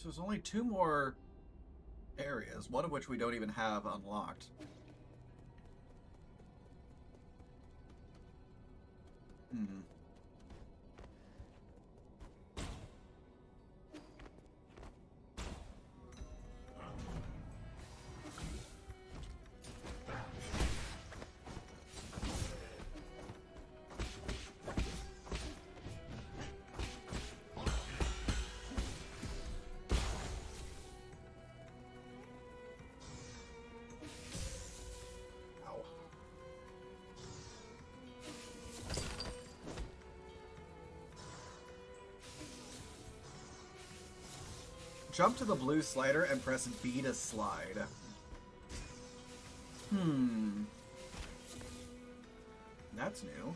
So there's only two more areas, one of which we don't even have unlocked. Hmm. Ow. Jump to the blue slider and press B to slide. Hmm. That's new.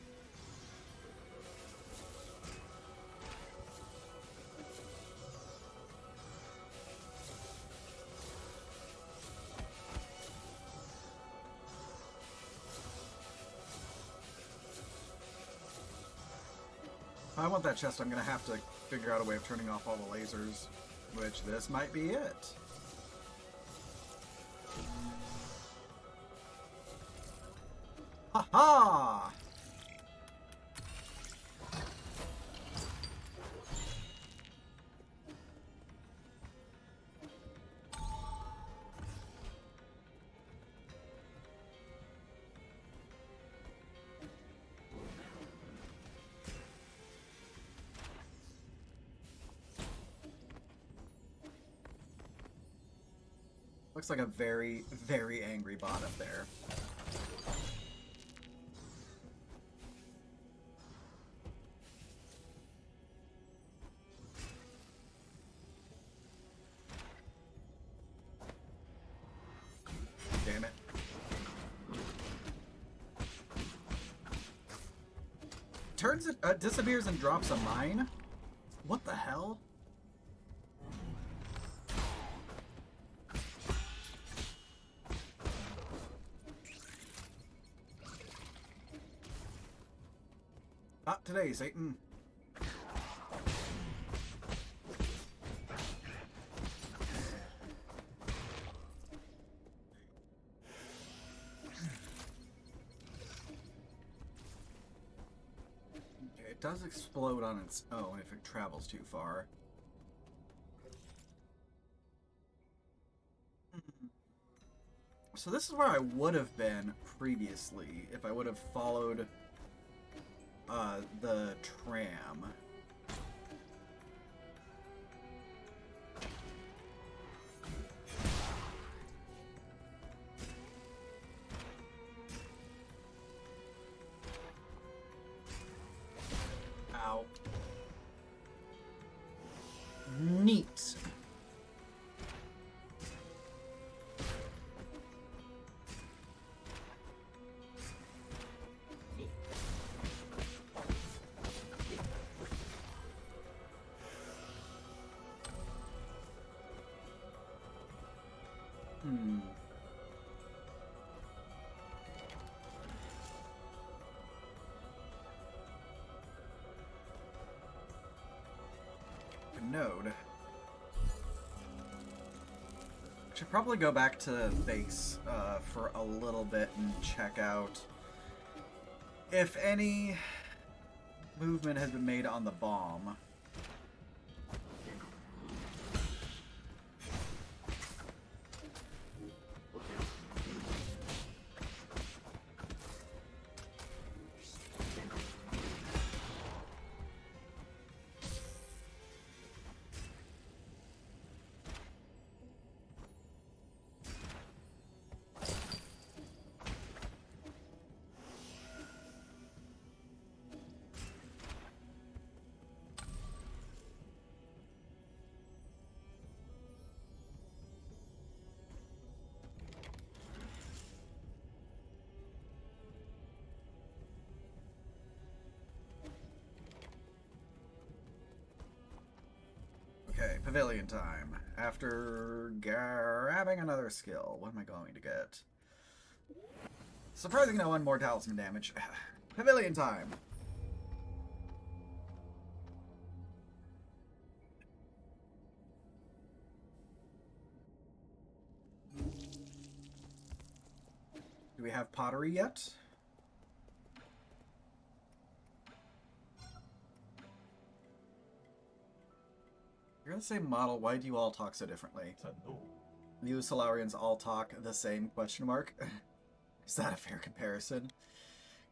If I want that chest, I'm gonna have to figure out a way of turning off all the lasers, which this might be it. Ha ha! Looks like a very, very angry bot up there. Damn it. Turns it, disappears and drops a mine? What the hell? Not today, Satan. Okay, it does explode on its own if it travels too far. So this is where I would have been previously if I would have followed the tram. Ow. Neat. Hmm. A node. Should probably go back to base for a little bit and check out if any movement has been made on the bomb. Okay, pavilion time. After grabbing another skill, what am I going to get? Surprising no one more talisman damage. Pavilion time. Do we have pottery yet? You're the same model. Why do you all talk so differently? You Solarians all talk the same, question mark. Is that a fair comparison?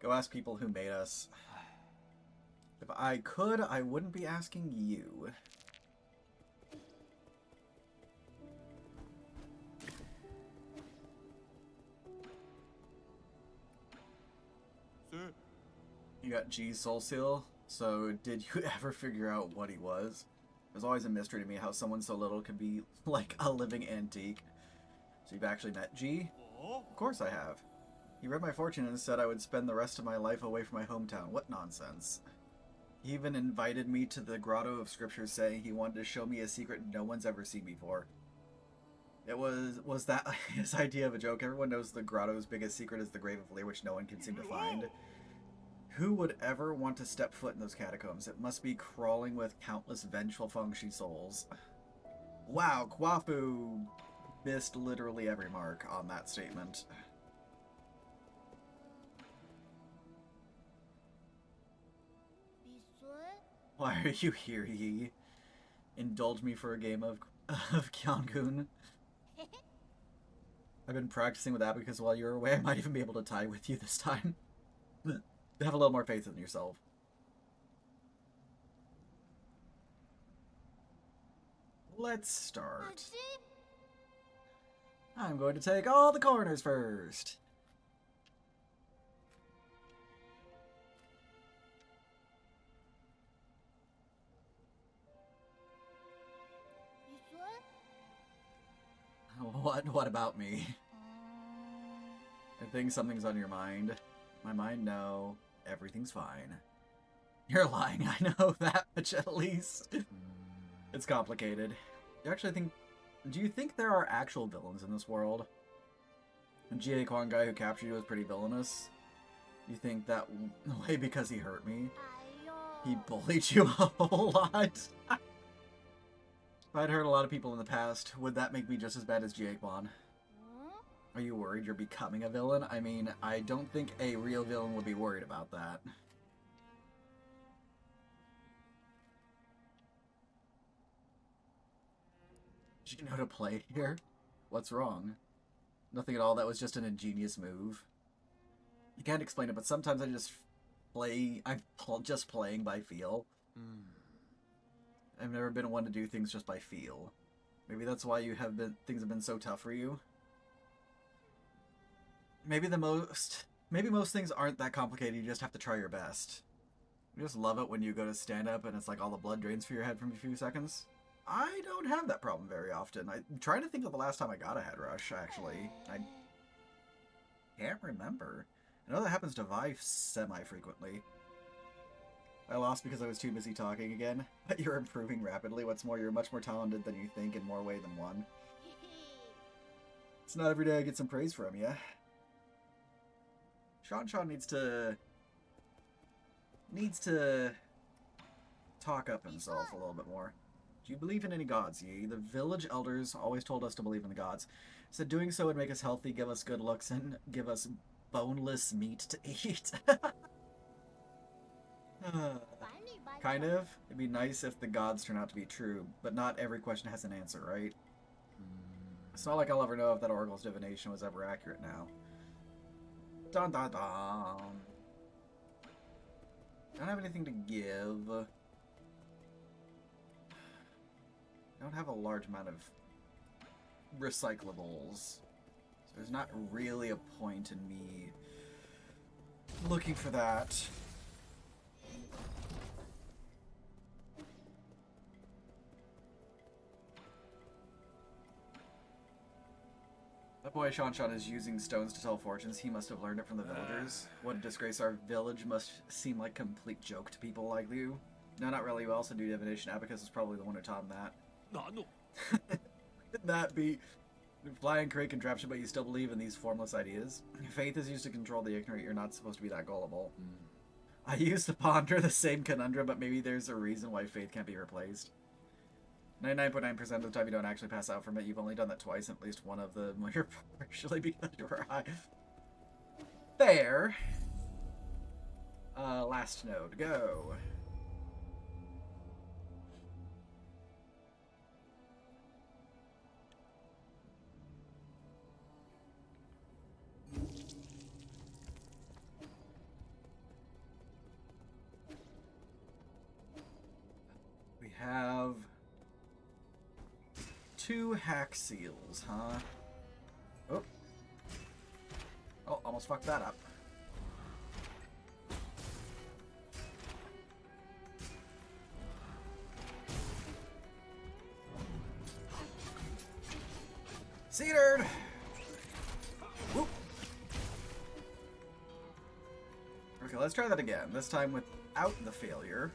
Go ask people who made us. If I could, I wouldn't be asking you. You got G's Soul Seal, so did you ever figure out what he was? It was always a mystery to me how someone so little could be like a living antique. So you've actually met G? Of course I have. He read my fortune and said I would spend the rest of my life away from my hometown. What nonsense. He even invited me to the Grotto of Scripture, saying he wanted to show me a secret no one's ever seen before. It was that his idea of a joke? Everyone knows the Grotto's biggest secret is the Grave of Lear, which no one can seem to find. Who would ever want to step foot in those catacombs? It must be crawling with countless vengeful Fengshi souls. Wow, Kwafu missed literally every mark on that statement. Why are you here, Yi? Indulge me for a game of Kyangun. I've been practicing with Abacus while you're away. I might even be able to tie with you this time. Have a little more faith in yourself. Let's start. I'm going to take all the corners first. What about me? I think something's on your mind. My mind, no. Everything's fine. You're lying, I know that much at least. It's complicated. Do you think there are actual villains in this world? The Jie Quan guy who captured you was pretty villainous. You think that way because he hurt me? He bullied you a whole lot? If I'd hurt a lot of people in the past, would that make me just as bad as Jie Quan? Are you worried you're becoming a villain? I mean, I don't think a real villain would be worried about that. Did you know to play here? What's wrong? Nothing at all, that was just an ingenious move. You can't explain it, but sometimes I just play... I'm just playing by feel. I've never been one to do things just by feel. Maybe that's why things have been so tough for you. Maybe most things aren't that complicated, you just have to try your best. You just love it when you go to stand up and it's like all the blood drains for your head for a few seconds. I don't have that problem very often. I'm trying to think of the last time I got a head rush, actually. I can't remember. I know that happens to Vi semi-frequently. I lost because I was too busy talking again. But you're improving rapidly. What's more, you're much more talented than you think in more ways than one. It's not every day I get some praise from you. Sean needs to talk up himself a little bit more. Do you believe in any gods, Yi? The village elders always told us to believe in the gods. Said doing so would make us healthy, give us good looks, and give us boneless meat to eat. Kind of. It'd be nice if the gods turn out to be true, but not every question has an answer, right? It's not like I'll ever know if that oracle's divination was ever accurate now. Dun dun dun. I don't have anything to give. I don't have a large amount of recyclables. So there's not really a point in me looking for that. That boy Sean is using stones to tell fortunes. He must have learned it from the villagers. What a disgrace. Our village must seem like a complete joke to people like you. No, not really. We also do divination. Abacus is probably the one who taught him that. No. That be flying crate contraption, but you still believe in these formless ideas? Faith is used to control the ignorant. You're not supposed to be that gullible. I used to ponder the same conundrum, but maybe there's a reason why faith can't be replaced. 99.9% of the time you don't actually pass out from it. You've only done that twice, at least one of them you're partially because you were high. there. Last node, go. We have 2 hack seals, huh? Oh. Oh, almost fucked that up. Cedared! Whoop. Okay, let's try that again. This time without the failure.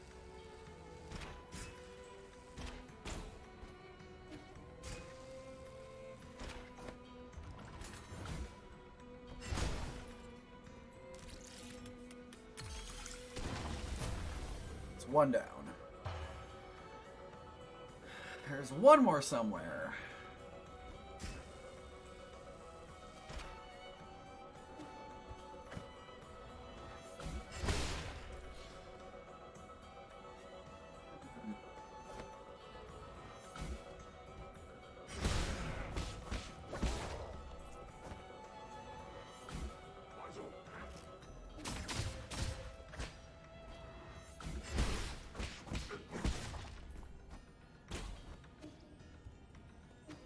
It's 1 down. There's 1 more somewhere.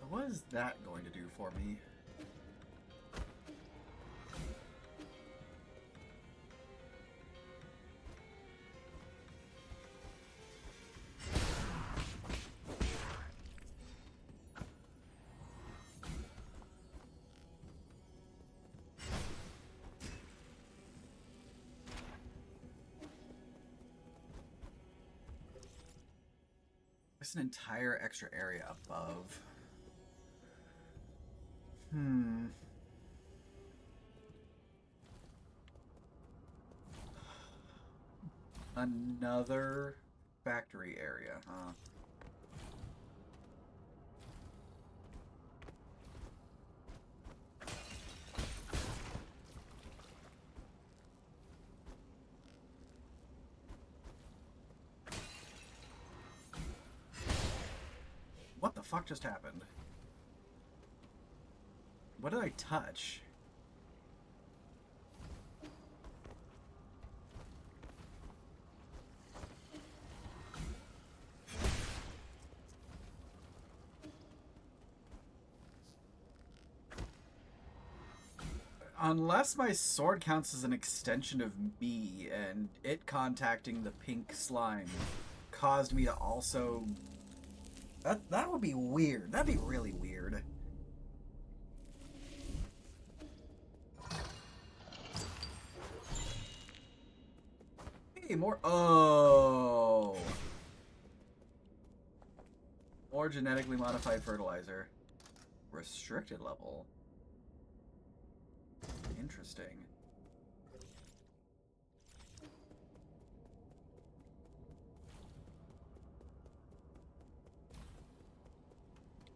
What is that going to do for me? There's an entire extra area above. Another factory area, huh? What the fuck just happened? What did I touch? Unless my sword counts as an extension of me, and it contacting the pink slime caused me to also... That would be weird. That'd be really weird. Hey, more... Oh! More genetically modified fertilizer. Restricted level. Interesting.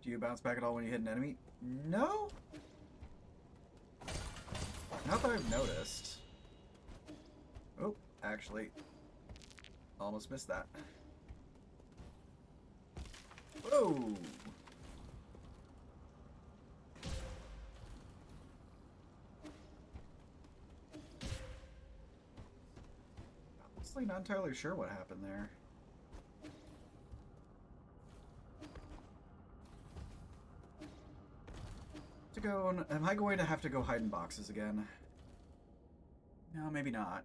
Do you bounce back at all when you hit an enemy? No? Not that I've noticed. Oh, actually. Almost missed that. Whoa! Honestly, not entirely sure what happened there. To go, am I going to have to go hide in boxes again? No, maybe not.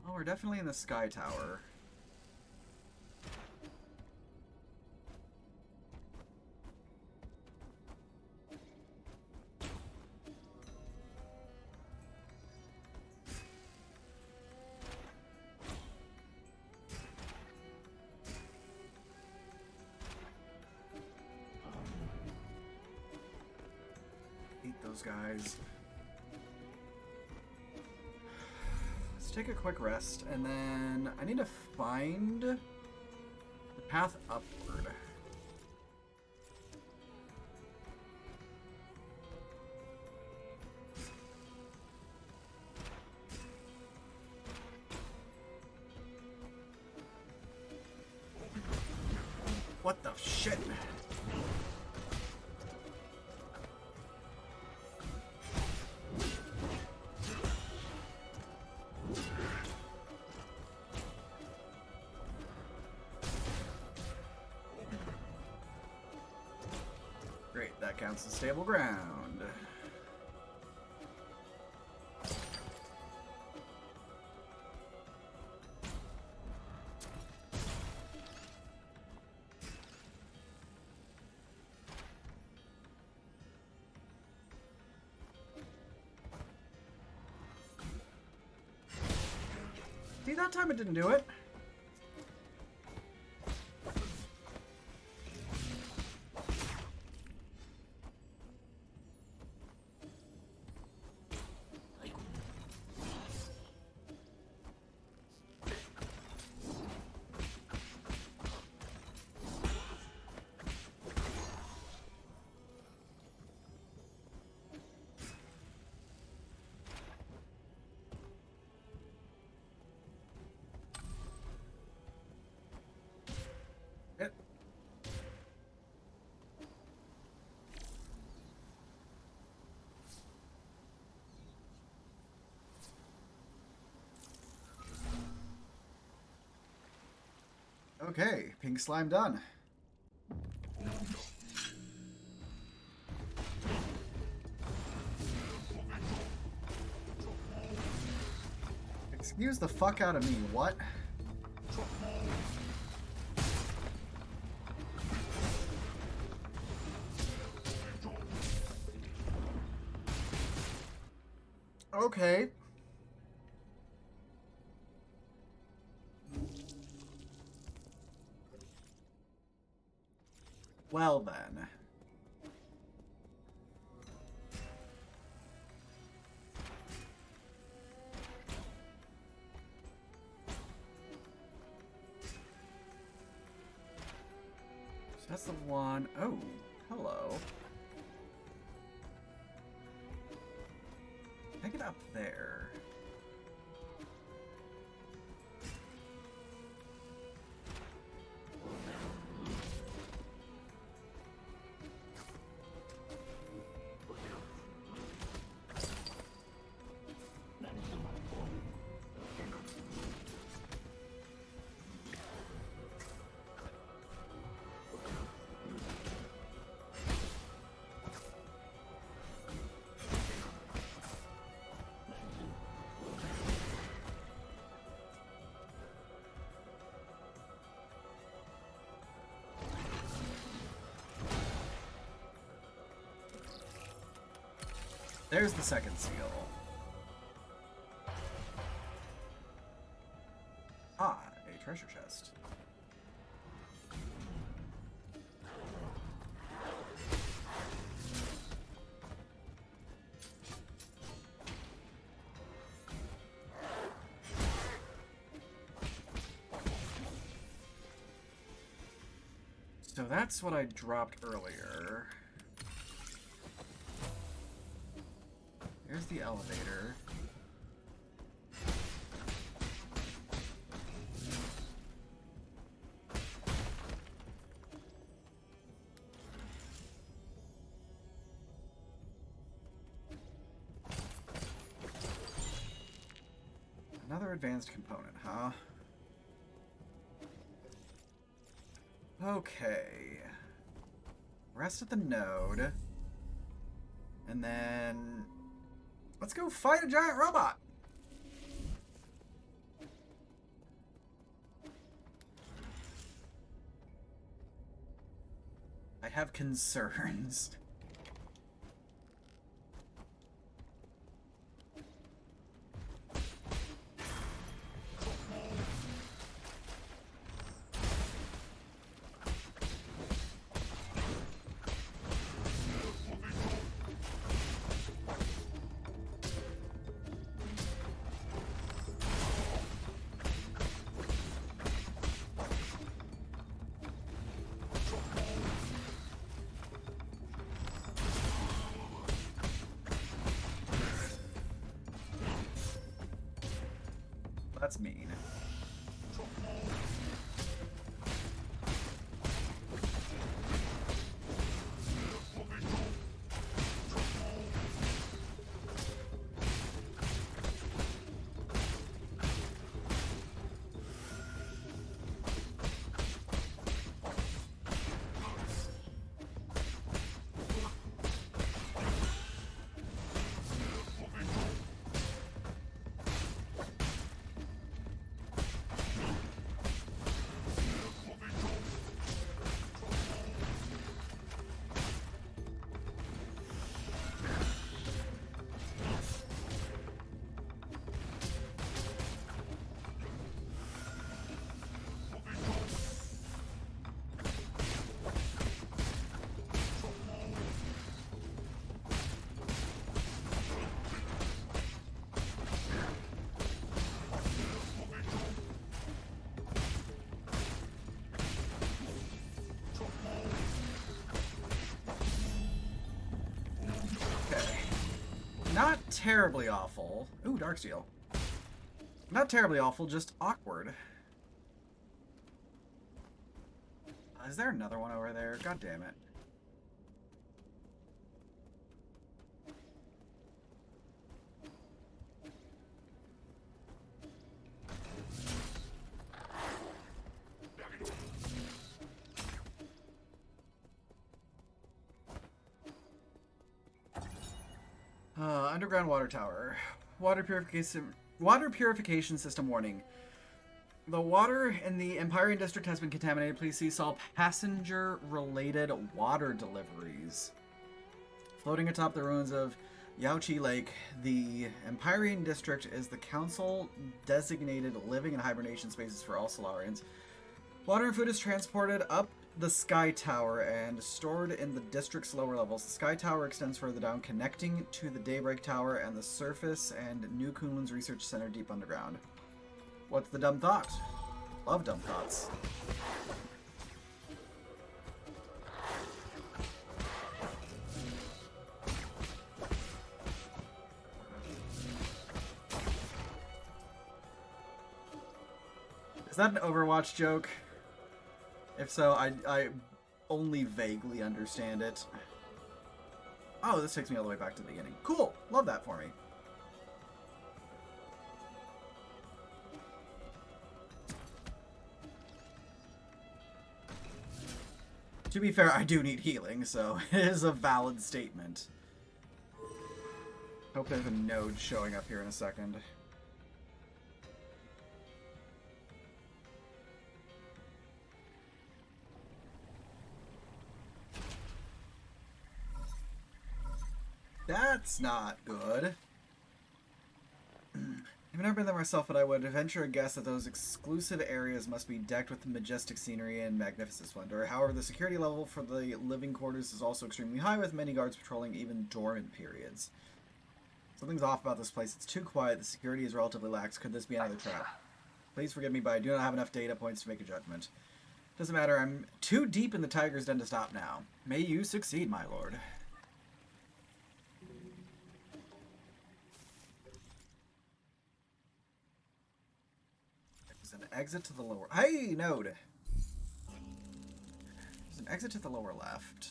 Oh, we're definitely in the Sky Tower. Those guys. Let's take a quick rest, and then I need to find the path upward. What the shit? Great, that counts as stable ground. See, that time it didn't do it. It. Okay, pink slime done. Excuse the fuck out of me, what? Okay. Well then. So that's the one. Oh, hello. Take it up there. There's the second seal. Ah, a treasure chest. So that's what I dropped earlier. There's the elevator. Another advanced component, huh? Okay. Rest at the node. And then let's go fight a giant robot. I have concerns. That's mean. terribly awful. Ooh, Darksteel. Not terribly awful, just awkward. Is there another one over there? God damn it. Underground water tower. Water purification system warning. The water in the Empyrean district has been contaminated. Please cease all passenger-related water deliveries. Floating atop the ruins of Yaochi Lake, the Empyrean district is the council-designated living and hibernation spaces for all Solarians. Water and food is transported up the Sky Tower and stored in the district's lower levels. The Sky Tower extends further down, connecting to the Daybreak Tower and the surface and New Kunlun's research center deep underground. What's the dumb thought? Love dumb thoughts. Is that an Overwatch joke? If so, I only vaguely understand it. Oh, this takes me all the way back to the beginning. Cool! Love that for me. To be fair, I do need healing, so it is a valid statement. Hope there's a node showing up here in a second. That's not good. I've never been there myself, but I would venture a guess that those exclusive areas must be decked with majestic scenery and magnificent splendor. However, the security level for the living quarters is also extremely high, with many guards patrolling even dormant periods. Something's off about this place. It's too quiet. The security is relatively lax. Could this be another trap? Please forgive me, but I do not have enough data points to make a judgment. Doesn't matter. I'm too deep in the tiger's den to stop now. May you succeed, my lord. An exit to the lower... Hey, node! There's an exit to the lower left.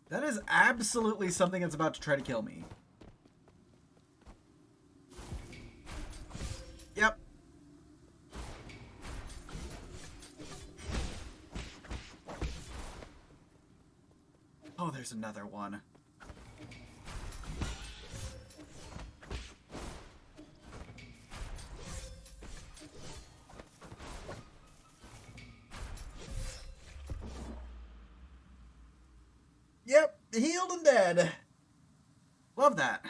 That is absolutely something that's about to try to kill me. Yep. Oh, there's another one. Yep, healed and dead. Love that.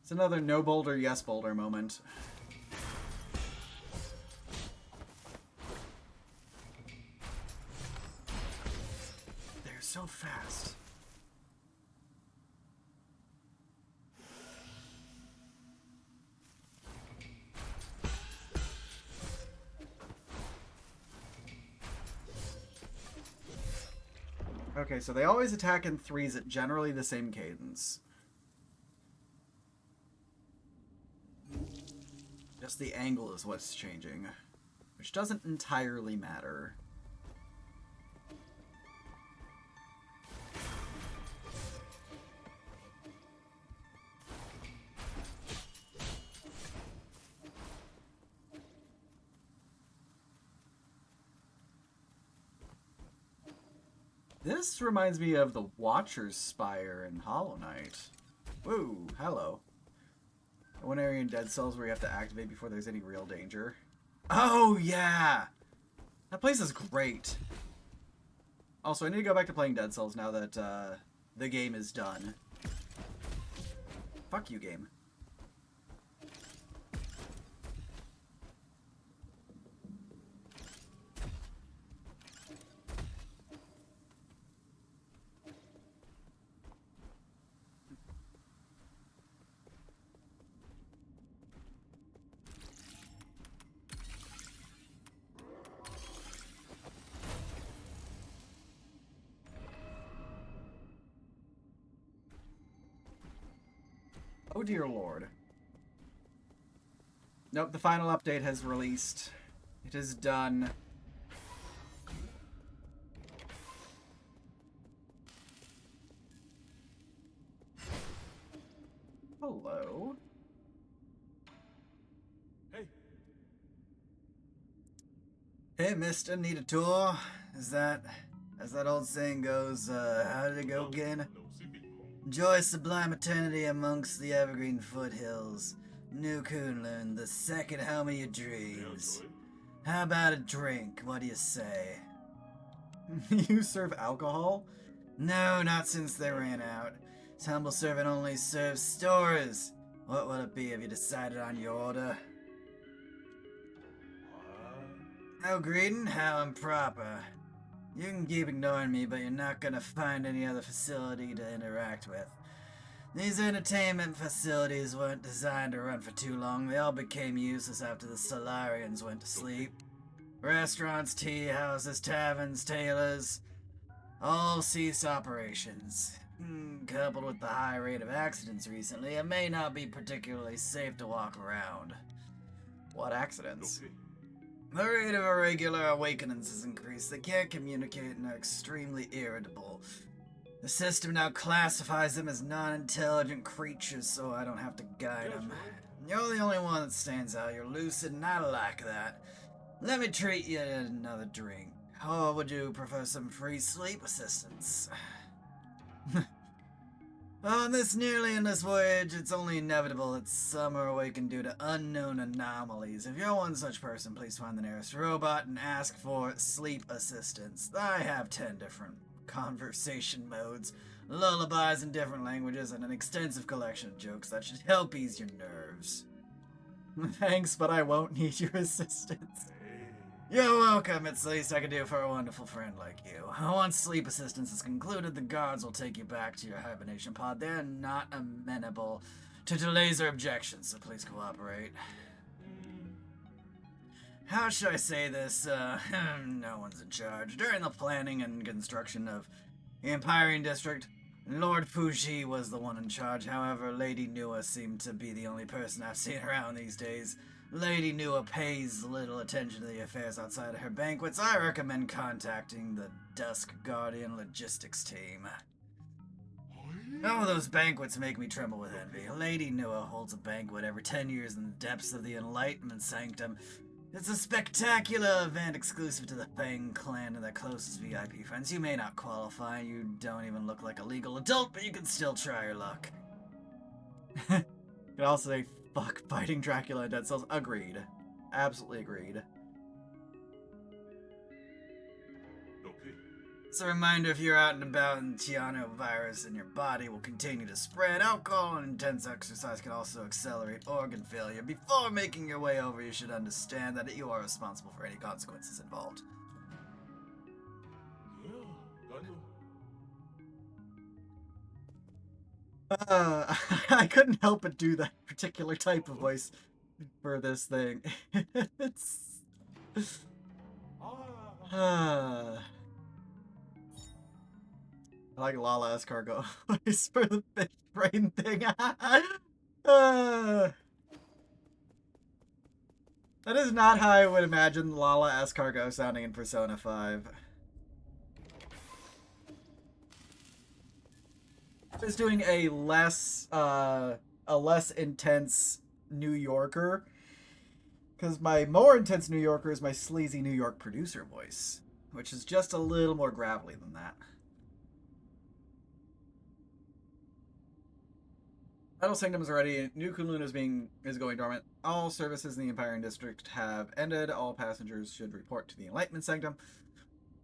It's another no boulder, yes boulder moment. They're so fast. Okay, so they always attack in threes at generally the same cadence. Just the angle is what's changing, which doesn't entirely matter. This reminds me of the Watcher's Spire in Hollow Knight. Woo, hello. One area in Dead Cells where you have to activate before there's any real danger. Oh, yeah! That place is great. Also, I need to go back to playing Dead Cells now that the game is done. Fuck you, game. Oh dear lord. Nope, the final update has released. It is done. Hello. Hey. Hey, mister, need a tour? As that old saying goes, how did it go again? Enjoy sublime eternity amongst the evergreen foothills. New Kunlun, the second home of your dreams. How about a drink? What do you say? You serve alcohol? No, not since they ran out. This humble servant only serves stores. What will it be if you decided on your order? How greeting, how improper. You can keep ignoring me, but you're not gonna find any other facility to interact with. These entertainment facilities weren't designed to run for too long. They all became useless after the Solarians went to sleep. Restaurants, tea houses, taverns, tailors, all ceased operations. Coupled with the high rate of accidents recently, it may not be particularly safe to walk around. What accidents? The rate of irregular awakenings has increased. They can't communicate and are extremely irritable. The system now classifies them as non-intelligent creatures, so I don't have to guide them. You're the only one that stands out. You're lucid, and I like that. Let me treat you to another drink. Or would you prefer some free sleep assistance? On this nearly endless voyage, it's only inevitable that some are awakened due to unknown anomalies. If you're one such person, please find the nearest robot and ask for sleep assistance. I have 10 different conversation modes, lullabies in different languages, and an extensive collection of jokes that should help ease your nerves. Thanks, but I won't need your assistance. You're welcome. It's the least I can do for a wonderful friend like you. Once sleep assistance is concluded, the guards will take you back to your hibernation pod. They're not amenable to delays or objections, so please cooperate. How should I say this? No one's in charge. During the planning and construction of the Empyrean District, Lord Fuji was the one in charge. However, Lady Nua seemed to be the only person I've seen around these days. Lady Nua pays little attention to the affairs outside of her banquets. I recommend contacting the Dusk Guardian logistics team. Oh, those banquets make me tremble with envy. Lady Nua holds a banquet every 10 years in the depths of the Enlightenment Sanctum. It's a spectacular event exclusive to the Fang clan and their closest VIP friends. You may not qualify, you don't even look like a legal adult, but you can still try your luck. You can also say, fuck fighting Dracula and Dead Cells. Agreed. Absolutely agreed. It's a reminder, if you're out and about and Tiano virus in your body will continue to spread, alcohol and intense exercise can also accelerate organ failure. Before making your way over, you should understand that you are responsible for any consequences involved. I couldn't help but do that particular type of voice for this thing. It's... I like Lala Escargot voice for the big brain thing. That is not how I would imagine Lala Escargot sounding in Persona 5. I was doing a less intense New Yorker, because my more intense New Yorker is my sleazy New York producer voice, which is just a little more gravelly than that. Battle Sanctum is ready. New Kunlun is going dormant. All services in the Empyrean District have ended. All passengers should report to the Enlightenment Sanctum.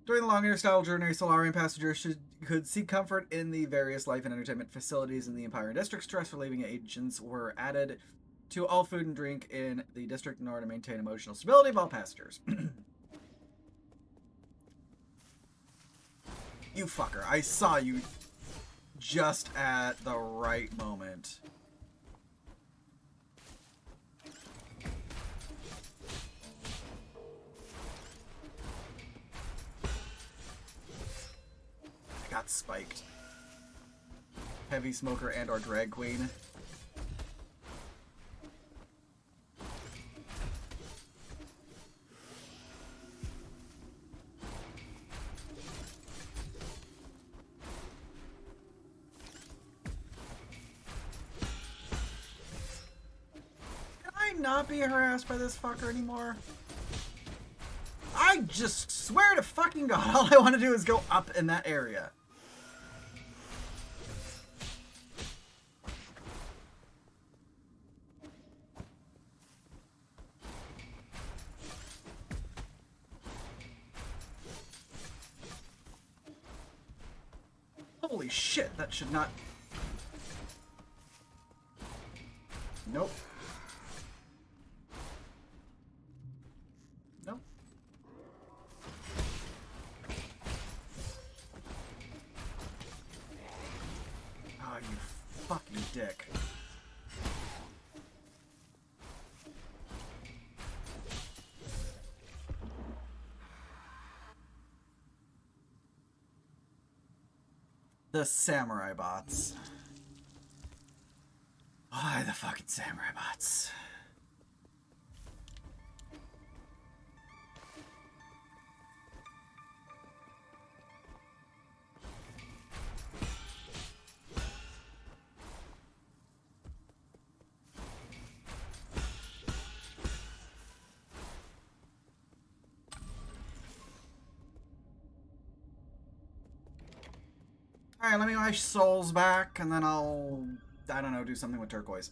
During the long interstellar journey, Solarian passengers could seek comfort in the various life and entertainment facilities in the Empyrean District. Stress relieving agents were added to all food and drink in the district in order to maintain emotional stability of all passengers. You fucker. I saw you just at the right moment. I got spiked. Heavy smoker and or drag queen. not be harassed by this fucker anymore? I just swear to fucking God, all I want to do is go up in that area. Holy shit, that should not... Nope. Nope. Oh, you fucking dick. The samurai bots. Why the fucking samurai bots? Alright, let me get my souls back, and then I'll, I don't know, do something with turquoise.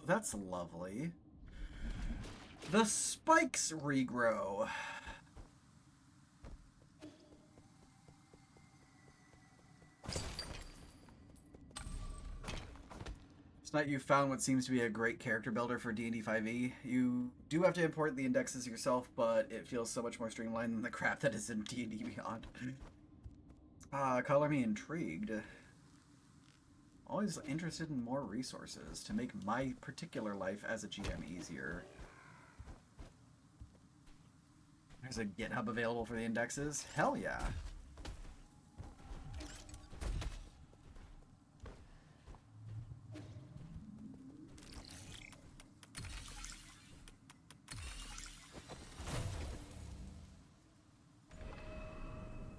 That's lovely. The spikes regrow. It's not you found what seems to be a great character builder for D&D 5e. You do have to import the indexes yourself, but it feels so much more streamlined than the crap that is in D&D Beyond. Color me intrigued. Always interested in more resources to make my particular life as a GM easier. There's a GitHub available for the indexes? Hell yeah.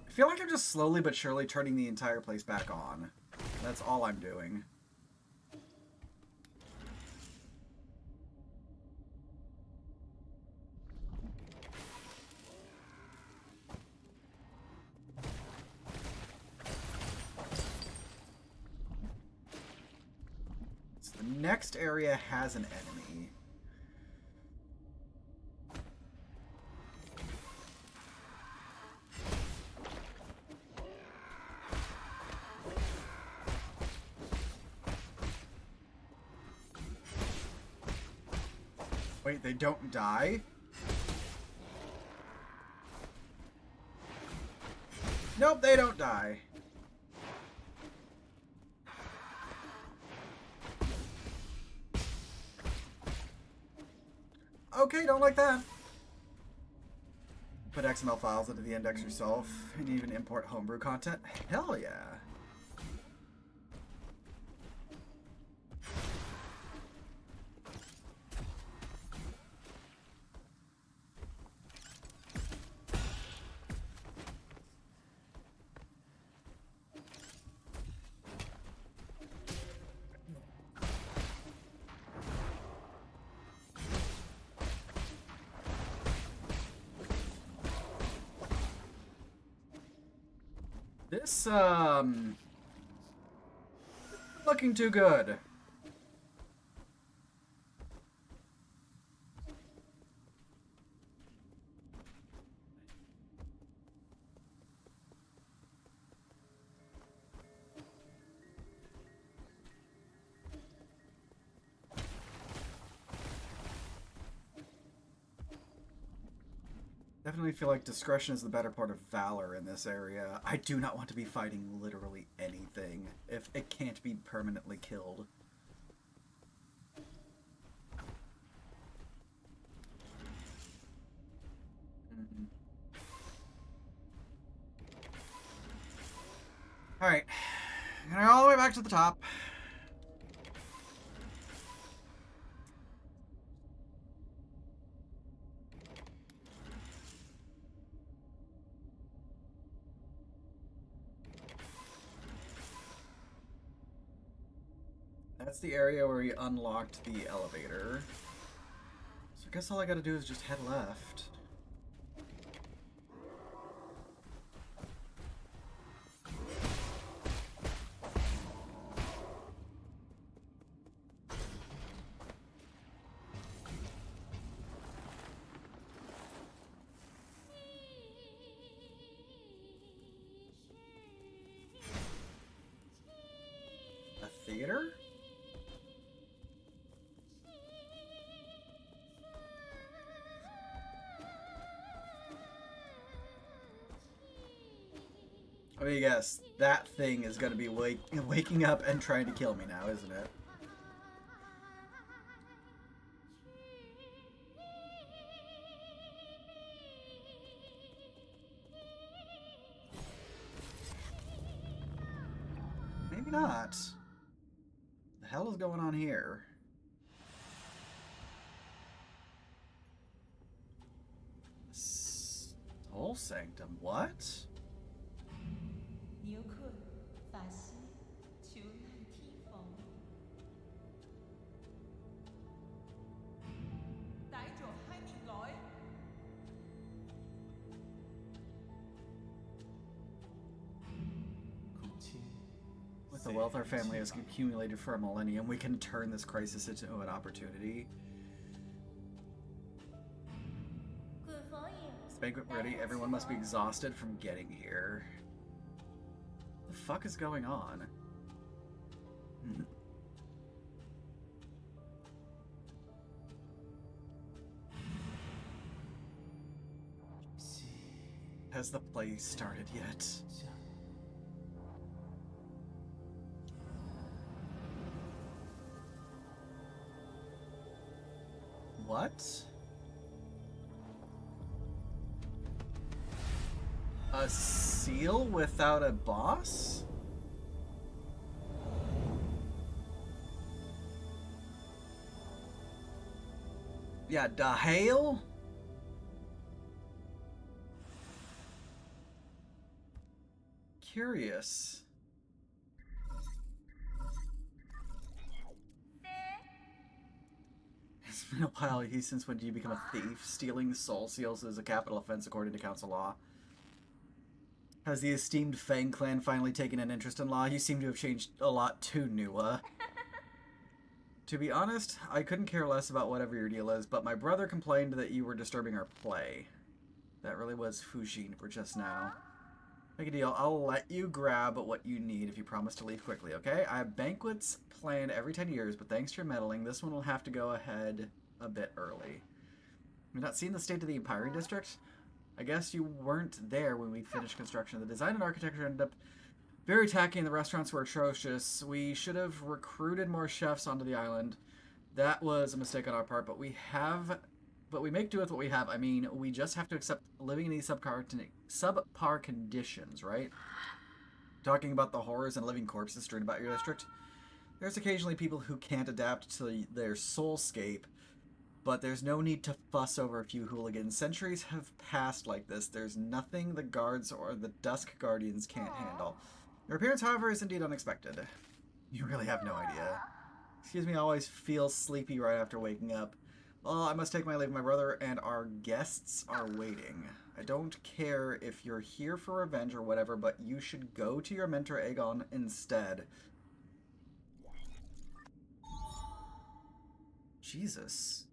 I feel like I'm just slowly but surely turning the entire place back on. That's all I'm doing. So the next area has an enemy. Wait, they don't die? Nope, they don't die. Okay, don't like that. Put XML files into the index yourself, and even import homebrew content. Hell yeah. This, looking too good. Definitely feel like discretion is the better part of valor in this area. I do not want to be fighting literally anything if it can't be permanently killed. Alright. Going all the way back to the top. That's the area where we unlocked the elevator. So I guess all I gotta do is just head left. A theater? I mean, yes, that thing is gonna be waking up and trying to kill me now, isn't it? Maybe not. The hell is going on here? Soul Sanctum, what? 牛克法师求难提防，帶咗閪年來。With the wealth our family has accumulated for a millennium, we can turn this crisis into an opportunity. Is the banquet ready? Everyone must be exhausted from getting here. What the fuck is going on? Has the play started yet? What? A seal without a boss? Yeah, Dahale? Curious. It's been a while. Since when do you become a thief? Stealing soul seals is a capital offense according to council law. Has the esteemed Fang clan finally taken an interest in law? You seem to have changed a lot too, Nuwa. To be honest, I couldn't care less about whatever your deal is, but my brother complained that you were disturbing our play. That really was Fujin for just now. Make a deal. I'll let you grab what you need if you promise to leave quickly, okay? I have banquets planned every 10 years, but thanks to your meddling, this one will have to go ahead a bit early. You've not seen the state of the Empyrean District? I guess you weren't there when we finished construction. The design and architecture ended up very tacky and the restaurants were atrocious. We should have recruited more chefs onto the island. That was a mistake on our part, but we make do with what we have. I mean, we just have to accept living in these subpar conditions, right? Talking about the horrors and living corpses strewn about your district. There's occasionally people who can't adapt to their soulscape, but there's no need to fuss over a few hooligans. Centuries have passed like this. There's nothing the guards or the Dusk Guardians can't handle. Your appearance, however, is indeed unexpected. You really have no idea. Excuse me, I always feel sleepy right after waking up. Well, I must take my leave. My brother and our guests are waiting. I don't care if you're here for revenge or whatever, but you should go to your mentor Aegon instead. Jesus.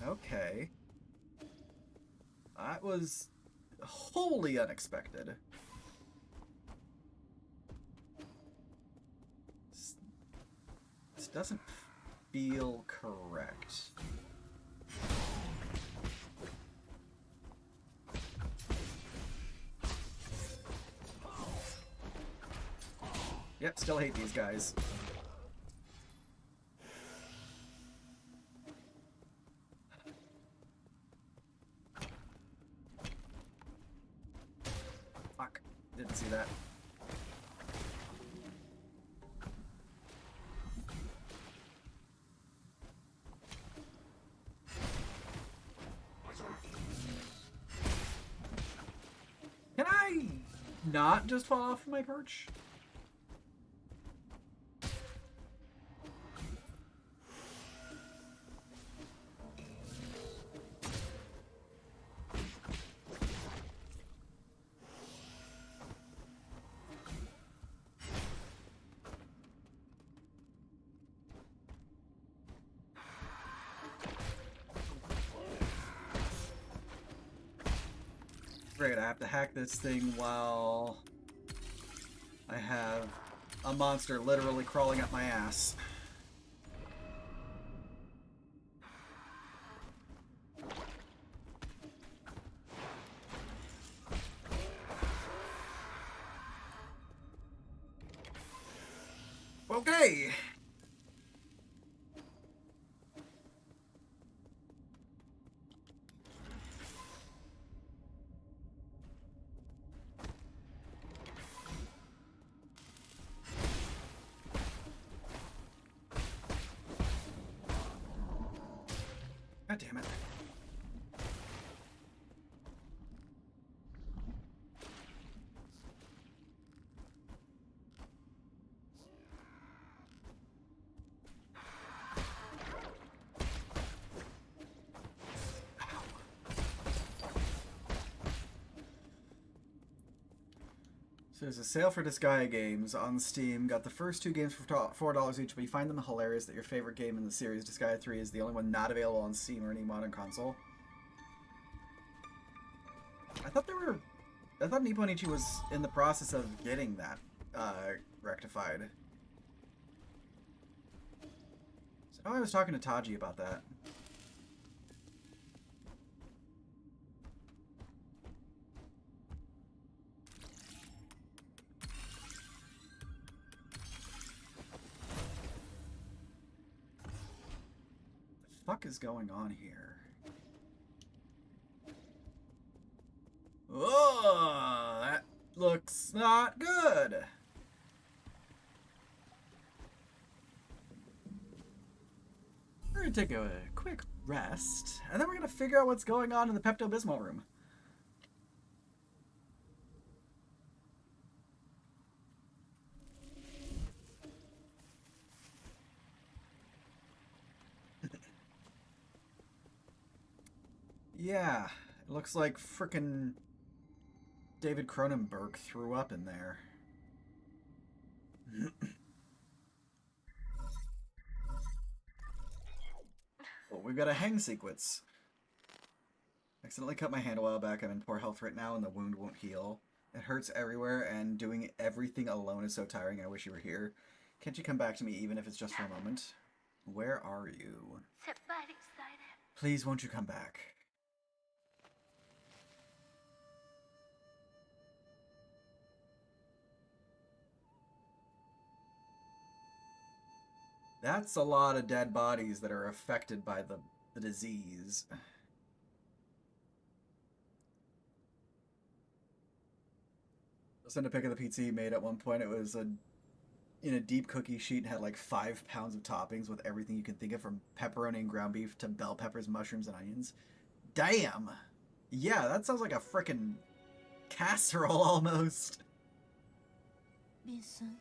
Okay. That was wholly unexpected. This doesn't feel correct. Yep, still hate these guys. Fuck. Didn't see that. not just fall off my perch? Great, I have to hack this thing while I have a monster literally crawling up my ass. Okay. God damn it. So there's a sale for Disgaea games on Steam. Got the first 2 games for $4 each, but you find them hilarious that your favorite game in the series, Disgaea 3, is the only one not available on Steam or any modern console. I thought Nippon Ichi was in the process of getting that rectified. So I was talking to Taji about that. What the fuck is going on here? Oh, that looks not good. We're gonna take a quick rest, and then we're gonna figure out what's going on in the Pepto-Bismol room. Yeah, it looks like frickin' David Cronenberg threw up in there. Well, we've got a hang sequence. Accidentally cut my hand a while back. I'm in poor health right now and the wound won't heal. It hurts everywhere and doing everything alone is so tiring. I wish you were here. Can't you come back to me even if it's just for a moment? Where are you? Please, won't you come back? That's a lot of dead bodies that are affected by the disease. I'll send a pic of the pizza he made at one point. It was in a deep cookie sheet and had like 5 pounds of toppings with everything you can think of, from pepperoni and ground beef to bell peppers, mushrooms, and onions. Damn! Yeah, that sounds like a frickin' casserole almost. Vincent.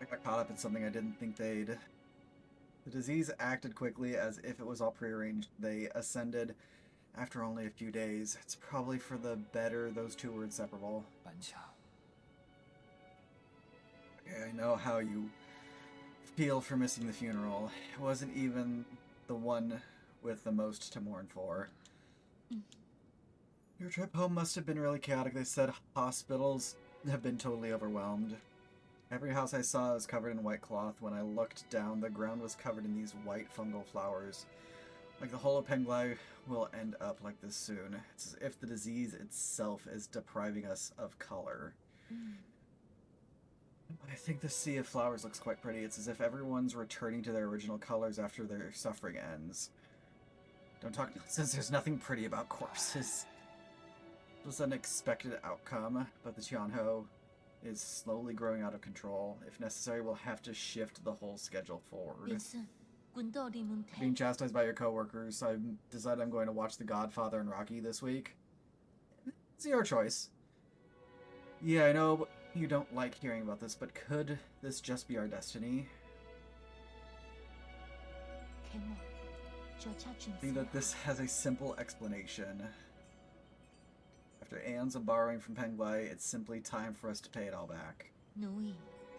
I got caught up in something I didn't think they'd. The disease acted quickly as if it was all prearranged. They ascended after only a few days. It's probably for the better those two were inseparable. Okay, I know how you feel for missing the funeral. It wasn't even the one with the most to mourn for. Your trip home must have been really chaotic. They said hospitals have been totally overwhelmed. Every house I saw was covered in white cloth. When I looked down, the ground was covered in these white fungal flowers. Like the whole of Penglai will end up like this soon. It's as if the disease itself is depriving us of color. I think the sea of flowers looks quite pretty. It's as if everyone's returning to their original colors after their suffering ends. Don't talk nonsense. There's nothing pretty about corpses. It was an expected outcome, but the Tianho is slowly growing out of control. If necessary, we'll have to shift the whole schedule forward. Being chastised by your coworkers, I've decided I'm going to watch The Godfather and Rocky this week. It's your choice. Yeah, I know you don't like hearing about this, but could this just be our destiny? I think that this has a simple explanation. After aeons of borrowing from Penglai, it's simply time for us to pay it all back.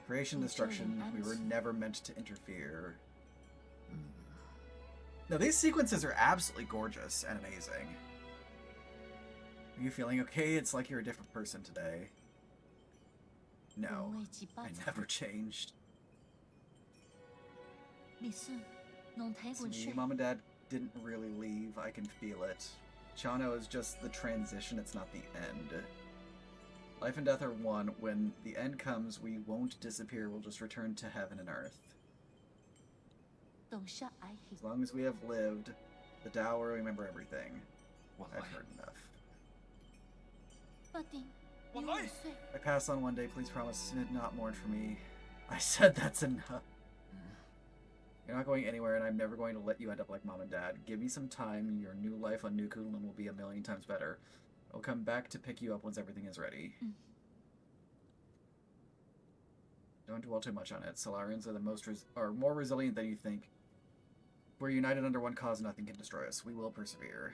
Creation and destruction, we were never meant to interfere. Now, these sequences are absolutely gorgeous and amazing. Are you feeling okay? It's like you're a different person today. No, I never changed. It's me. Mom and Dad didn't really leave. I can feel it. Chano is just the transition, it's not the end. Life and death are one. When the end comes, we won't disappear, we'll just return to heaven and earth. As long as we have lived, the Tao will remember everything. I've heard enough. I pass on one day, please promise to not mourn for me. I said that's enough. You're not going anywhere, and I'm never going to let you end up like Mom and Dad. Give me some time, your new life on New Kunlun will be a million times better. I'll come back to pick you up once everything is ready. Don't dwell too much on it. Solarians are more resilient than you think. We're united under one cause, nothing can destroy us. We will persevere.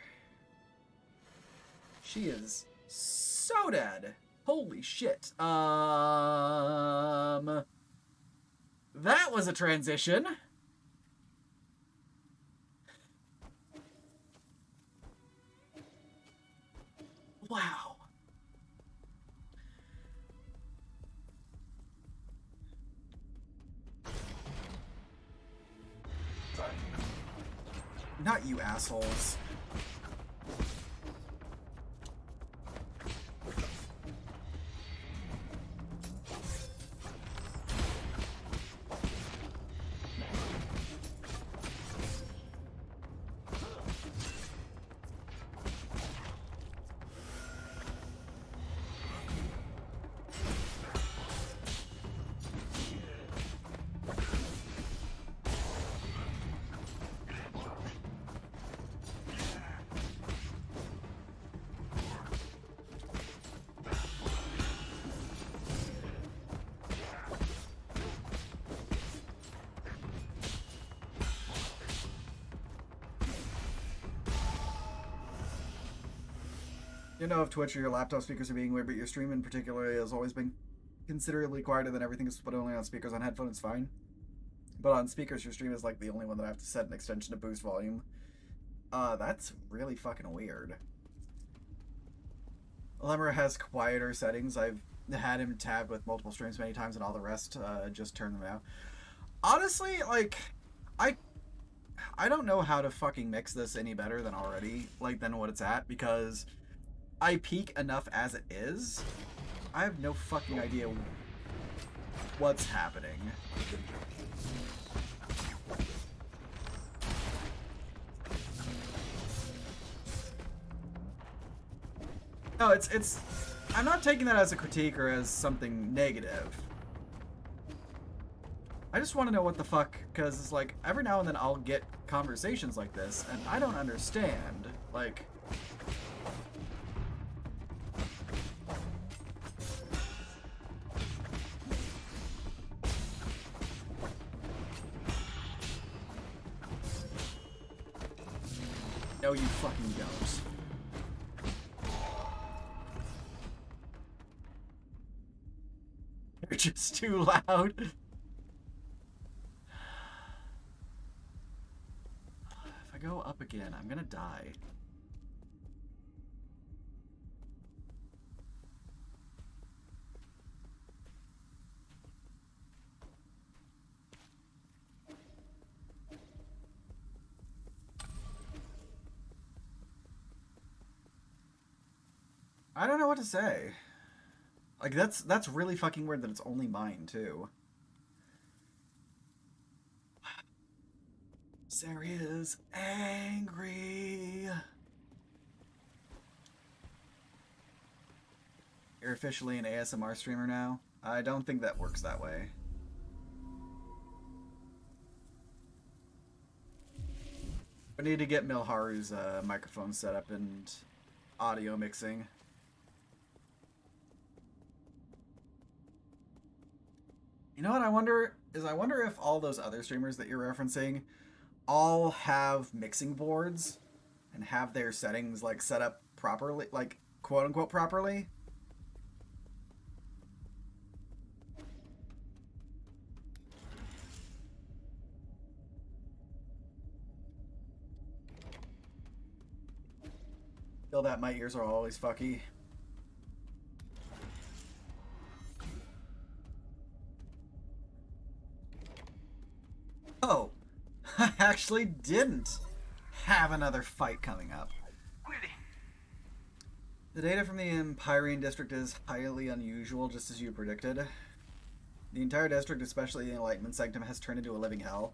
She is so dead. Holy shit. That was a transition. Wow. Not you assholes. You know, if Twitch or your laptop speakers are being weird, but your stream in particular has always been considerably quieter than everything is put only on speakers. On headphones, it's fine. But on speakers, your stream is like the only one that I have to set an extension to boost volume. That's really fucking weird. Lemur has quieter settings. I've had him tabbed with multiple streams many times, and all the rest just turn them out. Honestly, like, I don't know how to fucking mix this any better than what it's at, because I peak enough as it is. I have no fucking idea what's happening. No, it's I'm not taking that as a critique or as something negative. I just want to know what the fuck, because it's like, every now and then I'll get conversations like this, and I don't understand. Like, no, you fucking don't. You're just too loud. If I go up again, I'm gonna die. I don't know what to say. Like, that's really fucking weird that it's only mine, too. Saria is angry. You're officially an ASMR streamer now? I don't think that works that way. We need to get Milharu's microphone set up and audio mixing. know what I wonder is I wonder if all those other streamers that you're referencing all have mixing boards and have their settings like set up properly, like quote unquote properly. Feel that my ears are always fucky. Oh, I actually didn't have another fight coming up. The data from the Empyrean district is highly unusual, just as you predicted. The entire district, especially the Enlightenment Sanctum, has turned into a living hell.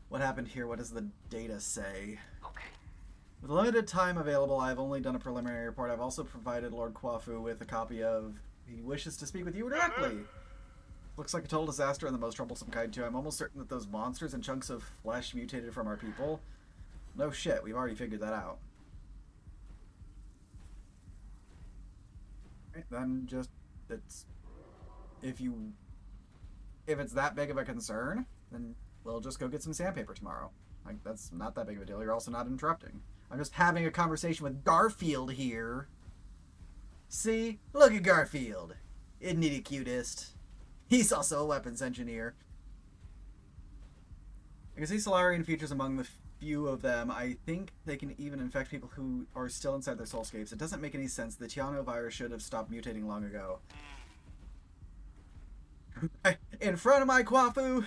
What happened here? What does the data say? Okay. With limited time available, I've only done a preliminary report. I've also provided Lord Kwafu with a copy of... He wishes to speak with you directly. Looks like a total disaster and the most troublesome kind, too. I'm almost certain that those monsters and chunks of flesh mutated from our people. No shit, we've already figured that out. Right, then just... it's... If it's that big of a concern, then we'll just go get some sandpaper tomorrow. Like, that's not that big of a deal. You're also not interrupting. I'm just having a conversation with Garfield here. See? Look at Garfield. Isn't he the cutest? He's also a weapons engineer. I can see Solarian features among the few of them. I think they can even infect people who are still inside their soulscapes. It doesn't make any sense. The Tiano virus should have stopped mutating long ago. In front of my Kwafu!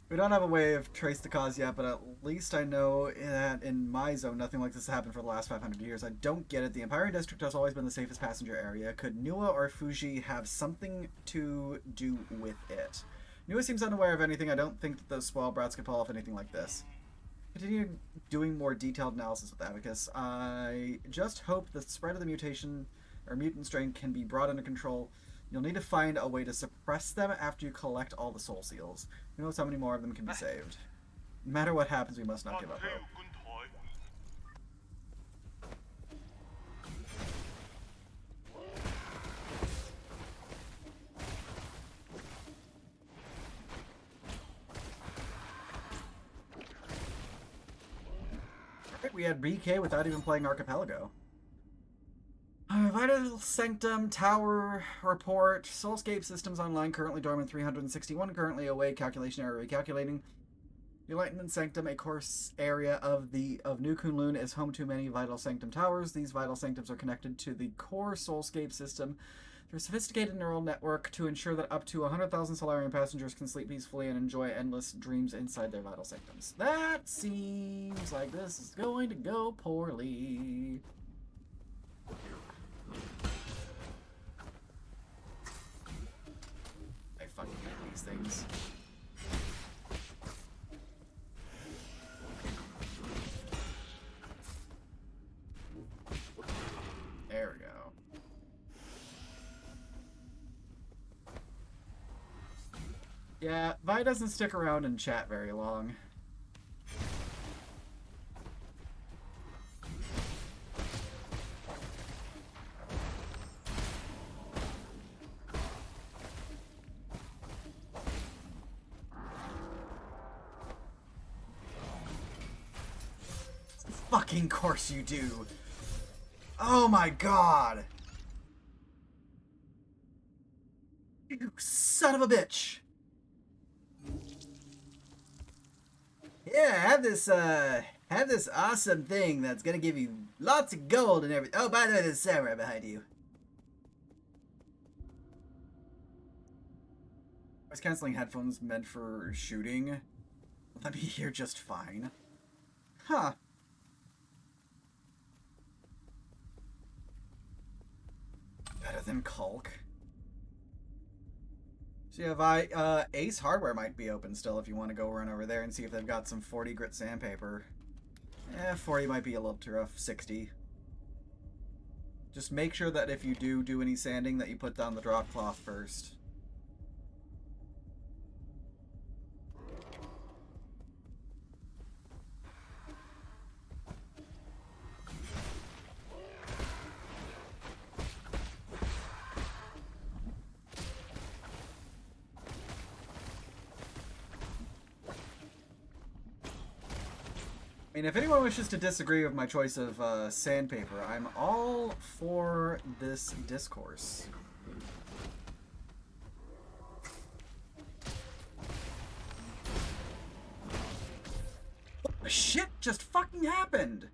We don't have a way of trace the cause yet, but at least I know that in my zone, nothing like this has happened for the last 500 years. I don't get it. The Empyrean District has always been the safest passenger area. Could Nua or Fuji have something to do with it? Nua seems unaware of anything. I don't think that those spoiled brats could pull off anything like this. Continue doing more detailed analysis with Abacus. I just hope the spread of the mutation or mutant strain can be brought under control. You'll need to find a way to suppress them after you collect all the soul seals. Who knows how many more of them can be saved. No matter what happens, we must not give up hope. Alright, we had BK without even playing Archipelago. Vital Sanctum Tower report. Soulscape systems online. Currently dormant 361. Currently awake. Calculation error recalculating. The Enlightenment Sanctum, a course area of New Kunlun, is home to many Vital Sanctum towers. These Vital Sanctums are connected to the core Soulscape system through a sophisticated neural network to ensure that up to 100,000 Solarian passengers can sleep peacefully and enjoy endless dreams inside their Vital Sanctums. That seems like this is going to go poorly. I fucking hate these things. There we go. Yeah, Vi doesn't stick around and chat very long. Fucking course you do. Oh my god. You son of a bitch. Yeah, have this awesome thing that's gonna give you lots of gold and everything. Oh, by the way, there's a samurai behind you. Noise canceling headphones meant for shooting. Let me hear just fine. Huh. Better than Culk. So yeah, Ace Hardware might be open still if you want to go run over there and see if they've got some 40 grit sandpaper. 40 might be a little too rough. 60. Just make sure that if you do any sanding that you put down the drop cloth first. I mean, if anyone wishes to disagree with my choice of sandpaper, I'm all for this discourse. What the shit just fucking happened?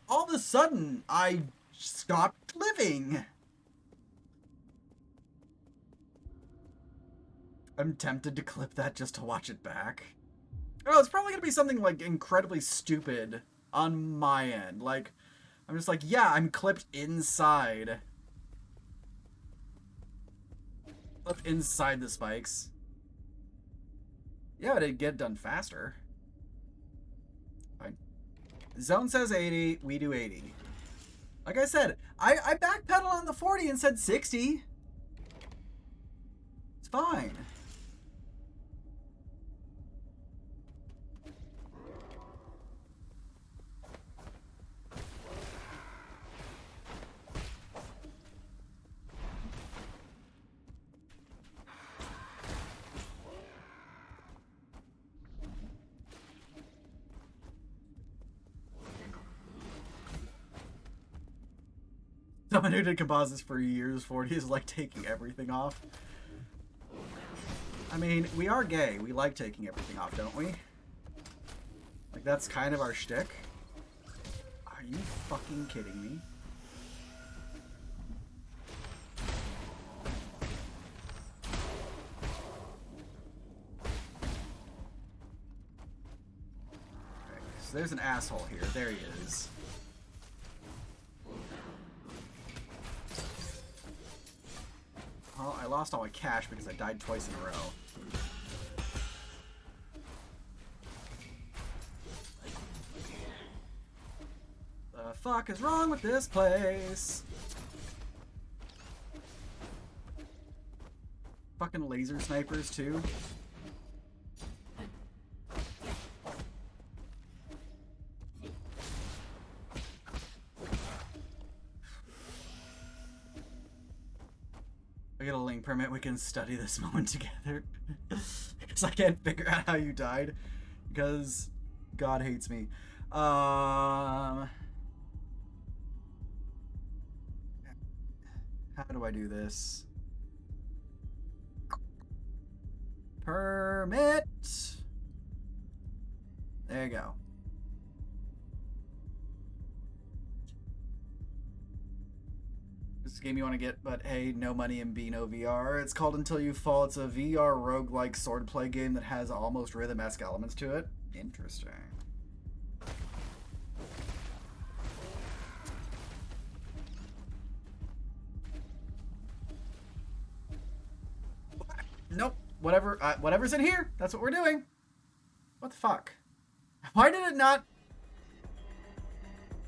All of a sudden, I stopped living. I'm tempted to clip that just to watch it back. Oh, it's probably gonna be something like incredibly stupid on my end. Like, I'm just like, yeah, I'm clipped inside. Clipped inside the spikes. Yeah, but it'd get done faster. Fine. Zone says 80, we do 80. Like I said, I backpedaled on the 40 and said 60. It's fine. Someone who did composites for years, 40 is like taking everything off. I mean, we are gay. We like taking everything off, don't we? Like, that's kind of our shtick. Are you fucking kidding me? Okay, so there's an asshole here. There he is. Well, I lost all my cash because I died twice in a row. The fuck is wrong with this place? Fucking laser snipers too. I get a link permit, we can study this moment together. Because I can't figure out how you died. Because God hates me. How do I do this? Permit! There you go. This is a game you want to get, but hey, no money in Beano VR. It's called Until You Fall. It's a VR roguelike swordplay game that has almost rhythm-esque elements to it. Interesting. Nope. Whatever's in here, that's what we're doing. What the fuck? Why did it not